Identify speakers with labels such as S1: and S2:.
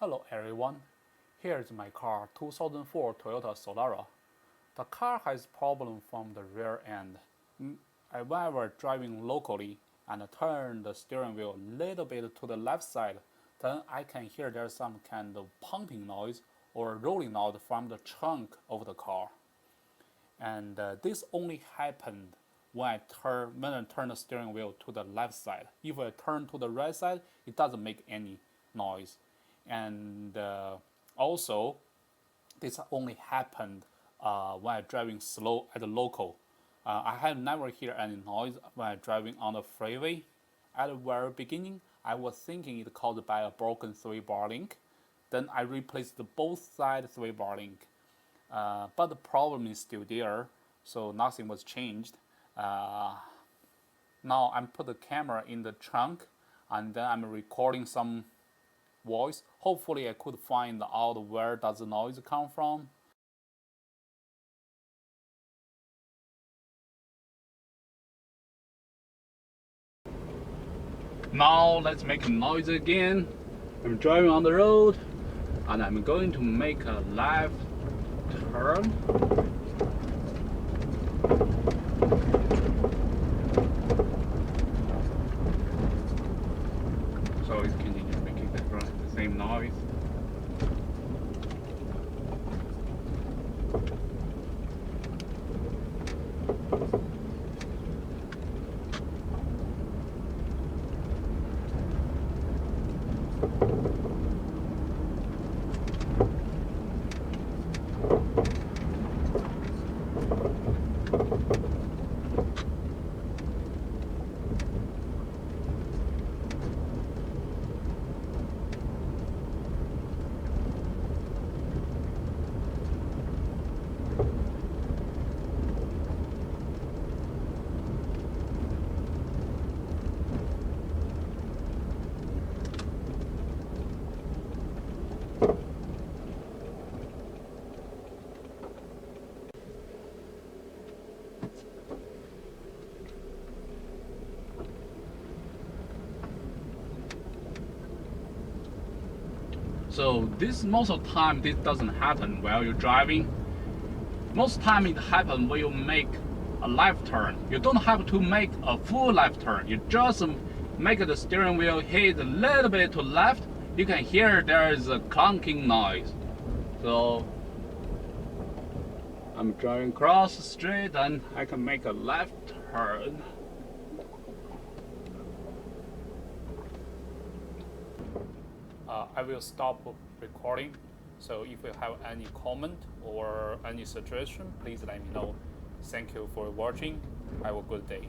S1: Hello everyone, here is my car 2004 Toyota Solara. The car has problem from the rear end. When I was driving locally and turn the steering wheel a little bit to the left side, then I can hear there's some kind of pumping noise or rolling out from the trunk of the car. And this only happened when I turn the steering wheel to the left side. If I turn to the right side, it doesn't make any noise. And also, this only happened when I'm driving slow at the local. I have never heard any noise when I'm driving on the freeway. At the very beginning, I was thinking it caused by a broken 3-bar link. Then I replaced both side 3-bar link. But the problem is still there, so nothing was changed. Now I'm put the camera in the trunk, and then I'm recording some voice. Hopefully I could find out where does the noise come from. Now let's make a noise again. I'm driving on the road and I'm going to make a left turn. So it continues making the same noise. So most of the time this doesn't happen while you're driving. Most time it happens when you make a left turn. You don't have to make a full left turn. You just make the steering wheel hit a little bit to left. You can hear there is a clunking noise. So I'm driving across the street and I can make a left turn. I will stop recording. So if you have any comment or any suggestion, please let me know. Thank you for watching. Have a good day.